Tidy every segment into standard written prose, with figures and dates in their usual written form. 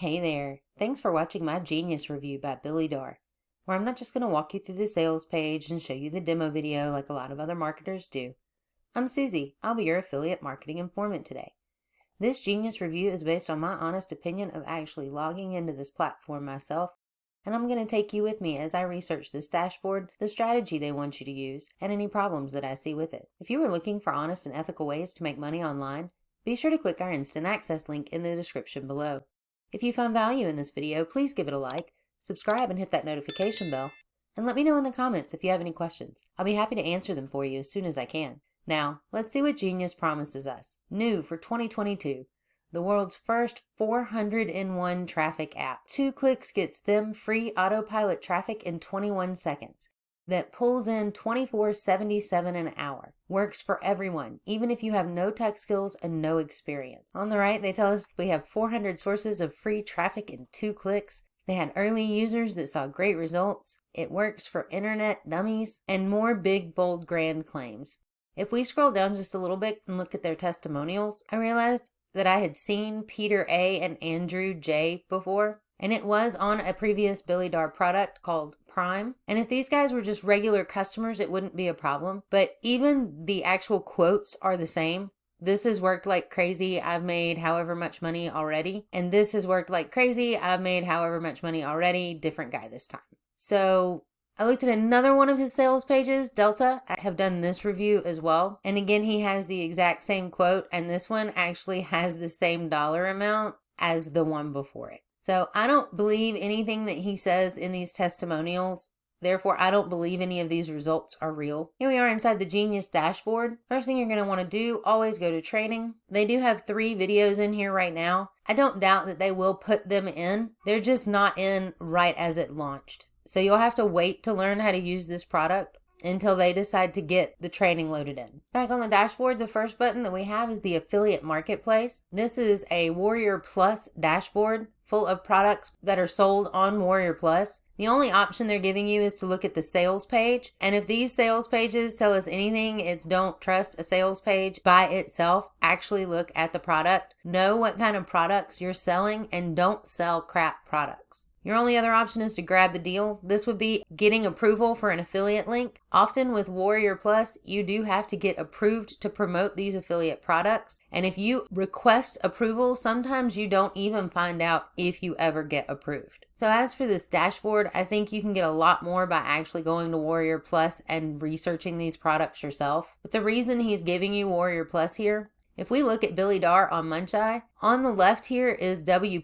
Hey there, thanks for watching my Genius Review by Billy Darr, where I'm not just going to walk you through the sales page and show you the demo video like a lot of other marketers do. I'm Susie, I'll be your affiliate marketing informant today. This Genius Review is based on my honest opinion of actually logging into this platform myself, and I'm going to take you with me as I research this dashboard, the strategy they want you to use, and any problems that I see with it. If you are looking for honest and ethical ways to make money online, be sure to click our instant access link in the description below. If you found value in this video, please give it a like, subscribe and hit that notification bell, and let me know in the comments if you have any questions. I'll be happy to answer them for you as soon as I can. Now, let's see what Genius promises us. New for 2022, the world's first 400-in-1 traffic app. 2 clicks gets them free autopilot traffic in 21 seconds. That pulls in $24.77 an hour. Works for everyone, even if you have no tech skills and no experience. On the right, they tell us we have 400 sources of free traffic in 2 clicks. They had early users that saw great results. It works for internet dummies, and more big, bold, grand claims. If we scroll down just a little bit and look at their testimonials, I realized that I had seen Peter A. and Andrew J. before, and it was on a previous Billy Darr product called Prime. And if these guys were just regular customers, it wouldn't be a problem. But even the actual quotes are the same. This has worked like crazy. I've made however much money already. And this has worked like crazy. I've made however much money already. Different guy this time. So I looked at another one of his sales pages, Delta. I have done this review as well. And again, he has the exact same quote. And this one actually has the same dollar amount as the one before it. So I don't believe anything that he says in these testimonials. Therefore, I don't believe any of these results are real. Here we are inside the Genius dashboard. First thing you're going to want to do, always go to training. They do have 3 videos in here right now. I don't doubt that they will put them in. They're just not in right as it launched. So you'll have to wait to learn how to use this product until they decide to get the training loaded in. Back on the dashboard, the first button that we have is the affiliate marketplace. This is a Warrior Plus dashboard full of products that are sold on Warrior Plus. The only option they're giving you is to look at the sales page. And if these sales pages tell us anything, it's don't trust a sales page by itself. Actually look at the product. Know what kind of products you're selling and don't sell crap products. Your only other option is to grab the deal. This would be getting approval for an affiliate link. Often with Warrior Plus, you do have to get approved to promote these affiliate products. And if you request approval, sometimes you don't even find out if you ever get approved. So as for this dashboard, I think you can get a lot more by actually going to Warrior Plus and researching these products yourself. But the reason he's giving you Warrior Plus here, if we look at Billy Darr on Muncheye, on the left here is W+.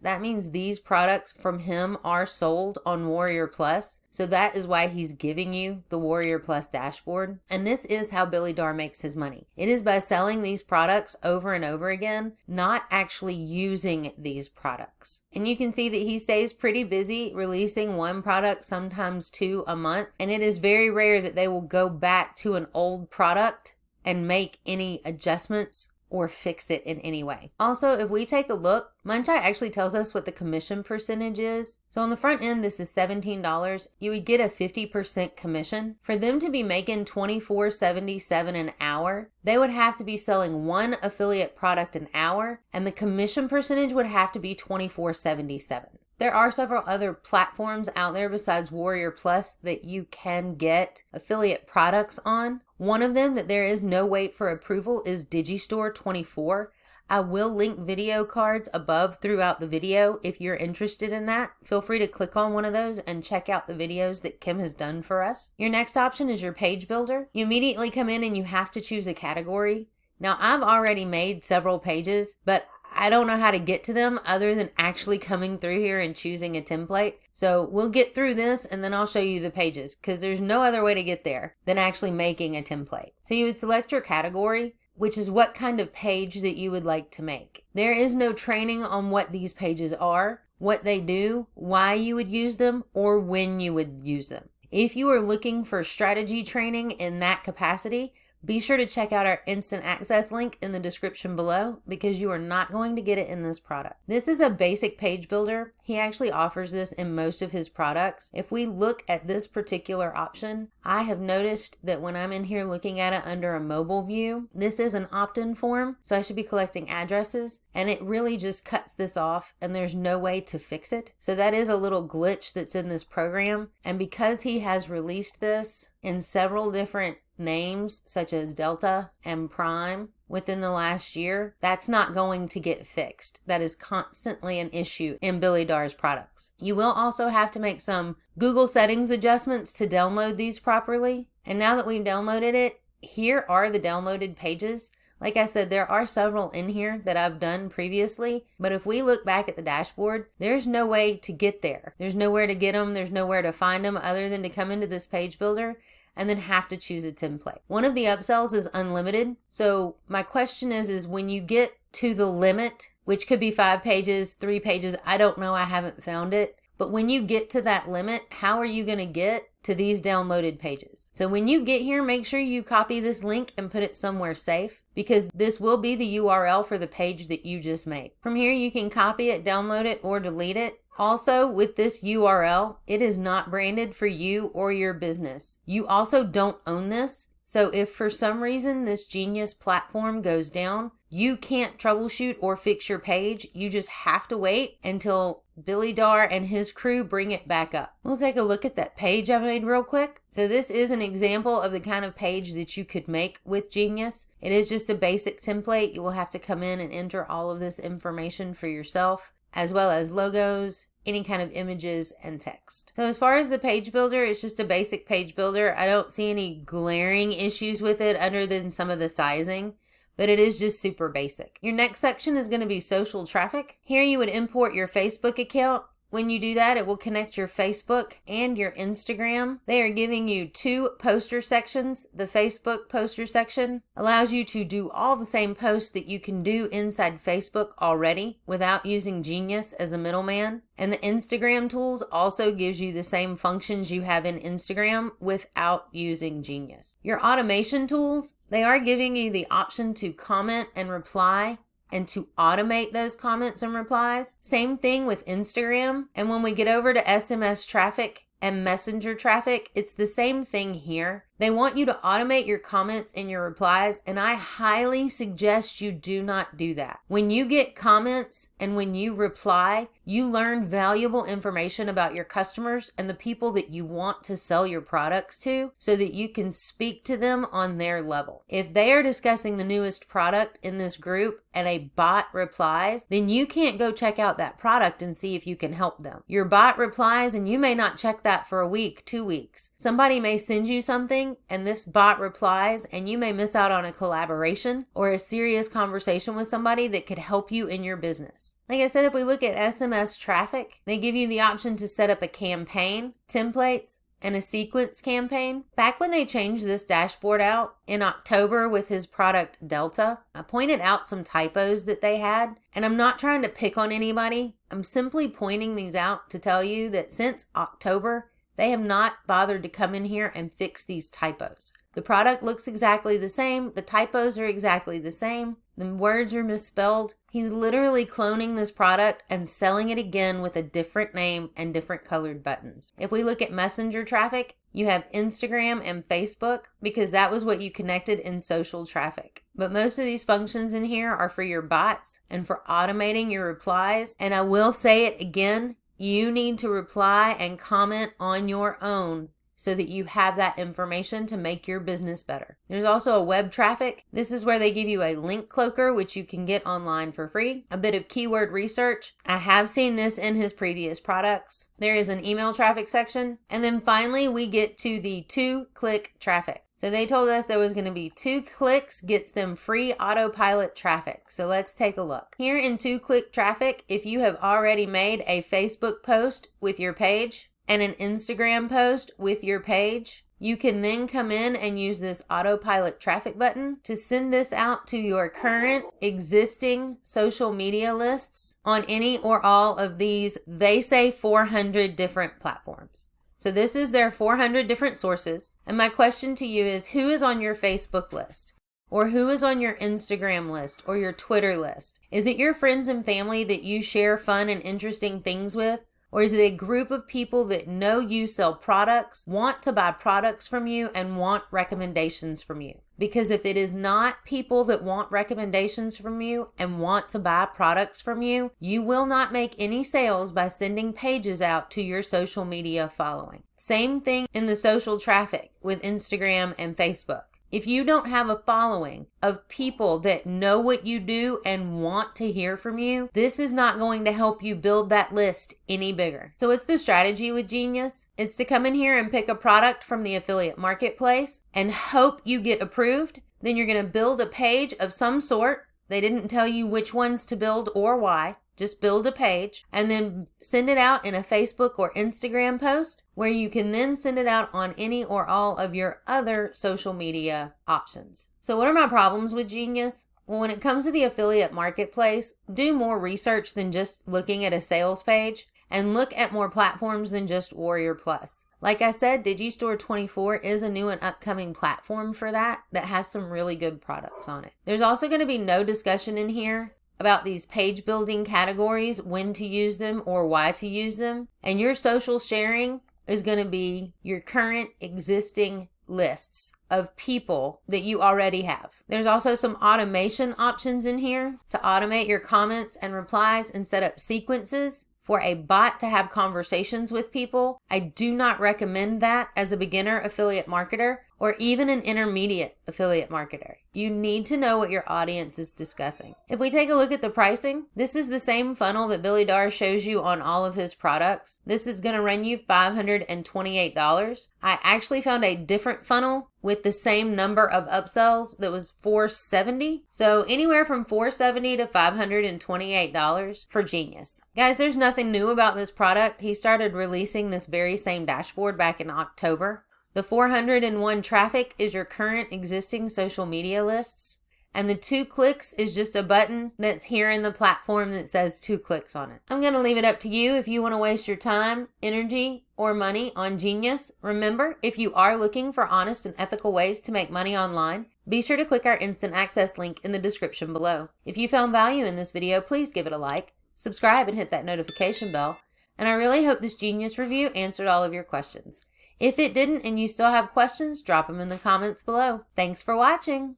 That means these products from him are sold on Warrior Plus. So that is why he's giving you the Warrior Plus dashboard. And this is how Billy Darr makes his money. It is by selling these products over and over again, not actually using these products. And you can see that he stays pretty busy releasing 1 product, sometimes 2 a month. And it is very rare that they will go back to an old product and make any adjustments or fix it in any way. Also, if we take a look, Muncheye actually tells us what the commission percentage is. So on the front end, this is $17. You would get a 50% commission. For them to be making $24.77 an hour, they would have to be selling 1 affiliate product an hour, and the commission percentage would have to be $24.77. There are several other platforms out there besides Warrior Plus that you can get affiliate products on. One of them that there is no wait for approval is Digistore24. I will link video cards above throughout the video if you're interested in that. Feel free to click on one of those and check out the videos that Kim has done for us. Your next option is your page builder. You immediately come in and you have to choose a category. Now, I've already made several pages, but I don't know how to get to them other than actually coming through here and choosing a template. So we'll get through this and then I'll show you the pages because there's no other way to get there than actually making a template. So you would select your category, which is what kind of page that you would like to make. There is no training on what these pages are, what they do, why you would use them, or when you would use them. If you are looking for strategy training in that capacity, be sure to check out our instant access link in the description below because you are not going to get it in this product. This is a basic page builder. He actually offers this in most of his products. If we look at this particular option, I have noticed that when I'm in here looking at it under a mobile view, this is an opt-in form, so I should be collecting addresses, and it really just cuts this off and there's no way to fix it. So that is a little glitch that's in this program, and because he has released this in several different names such as Delta and Prime within the last year, that's not going to get fixed. That is constantly an issue in Billy Darr's products. You will also have to make some Google settings adjustments to download these properly. And now that we've downloaded it, here are the downloaded pages. Like I said, there are several in here that I've done previously, but if we look back at the dashboard, there's no way to get there. There's nowhere to get them. There's nowhere to find them other than to come into this page builder and then have to choose a template. One of the upsells is unlimited. So my question is when you get to the limit, which could be 5 pages, 3 pages, I don't know, I haven't found it. But when you get to that limit, how are you going to get to these downloaded pages? So when you get here, make sure you copy this link and put it somewhere safe because this will be the URL for the page that you just made. From here, you can copy it, download it, or delete it. Also, with this URL, it is not branded for you or your business. You also don't own this. So if for some reason this Genius platform goes down, you can't troubleshoot or fix your page. You just have to wait until Billy Darr and his crew bring it back up. We'll take a look at that page I made real quick. So this is an example of the kind of page that you could make with Genius. It is just a basic template. You will have to come in and enter all of this information for yourself, as well as logos, any kind of images, and text. So as far as the page builder, it's just a basic page builder. I don't see any glaring issues with it other than some of the sizing, but it is just super basic. Your next section is going to be social traffic. Here you would import your Facebook account. When you do that, it will connect your Facebook and your Instagram. They are giving you 2 poster sections. The Facebook poster section allows you to do all the same posts that you can do inside Facebook already without using Genius as a middleman. And the Instagram tools also gives you the same functions you have in Instagram without using Genius. Your automation tools, they are giving you the option to comment and reply and to automate those comments and replies. Same thing with Instagram. And when we get over to SMS traffic and messenger traffic, it's the same thing here. They want you to automate your comments and your replies, and I highly suggest you do not do that. When you get comments and when you reply, you learn valuable information about your customers and the people that you want to sell your products to so that you can speak to them on their level. If they are discussing the newest product in this group and a bot replies, then you can't go check out that product and see if you can help them. Your bot replies and you may not check that for a week, 2 weeks. Somebody may send you something and this bot replies and you may miss out on a collaboration or a serious conversation with somebody that could help you in your business. Like I said, if we look at SMS traffic, they give you the option to set up a campaign, templates, and a sequence campaign. Back when they changed this dashboard out in October with his product Delta, I pointed out some typos that they had, and I'm not trying to pick on anybody. I'm simply pointing these out to tell you that since October, they have not bothered to come in here and fix these typos. The product looks exactly the same. The typos are exactly the same. The words are misspelled. He's literally cloning this product and selling it again with a different name and different colored buttons. If we look at messenger traffic, you have Instagram and Facebook because that was what you connected in social traffic. But most of these functions in here are for your bots and for automating your replies. And I will say it again, you need to reply and comment on your own so that you have that information to make your business better. There's also a web traffic. This is where they give you a link cloaker, which you can get online for free. A bit of keyword research. I have seen this in his previous products. There is an email traffic section. And then finally, we get to the 2-click traffic. So they told us there was going to be 2 clicks gets them free autopilot traffic. So let's take a look. Here in 2-click traffic, if you have already made a Facebook post with your page, and an Instagram post with your page, you can then come in and use this autopilot traffic button to send this out to your current existing social media lists on any or all of these, they say 400 different platforms. So this is their 400 different sources. And my question to you is, who is on your Facebook list? Or who is on your Instagram list or your Twitter list? Is it your friends and family that you share fun and interesting things with? Or is it a group of people that know you sell products, want to buy products from you, and want recommendations from you? Because if it is not people that want recommendations from you and want to buy products from you, you will not make any sales by sending pages out to your social media following. Same thing in the social traffic with Instagram and Facebook. If you don't have a following of people that know what you do and want to hear from you, this is not going to help you build that list any bigger. So what's the strategy with Genius? It's to come in here and pick a product from the affiliate marketplace and hope you get approved. Then you're going to build a page of some sort. They didn't tell you which ones to build or why. Just build a page and then send it out in a Facebook or Instagram post where you can then send it out on any or all of your other social media options. So what are my problems with Genius? Well, when it comes to the affiliate marketplace, do more research than just looking at a sales page and look at more platforms than just Warrior Plus. Like I said, Digistore 24 is a new and upcoming platform for that has some really good products on it. There's also going to be no discussion in here about these page building categories, when to use them or why to use them. And your social sharing is going to be your current existing lists of people that you already have. There's also some automation options in here to automate your comments and replies and set up sequences for a bot to have conversations with people. I do not recommend that as a beginner affiliate marketer or even an intermediate affiliate marketer. You need to know what your audience is discussing. If we take a look at the pricing, this is the same funnel that Billy Darr shows you on all of his products. This is going to run you $528. I actually found a different funnel with the same number of upsells that was $470. So anywhere from $470 to $528 for Genius. Guys, there's nothing new about this product. He started releasing this very same dashboard back in October. The 401 traffic is your current existing social media lists. And the 2 clicks is just a button that's here in the platform that says 2 clicks on it. I'm going to leave it up to you if you want to waste your time, energy, or money on Genius. Remember, if you are looking for honest and ethical ways to make money online, be sure to click our instant access link in the description below. If you found value in this video, please give it a like, subscribe, and hit that notification bell. And I really hope this Genius review answered all of your questions. If it didn't and you still have questions, drop them in the comments below. Thanks for watching.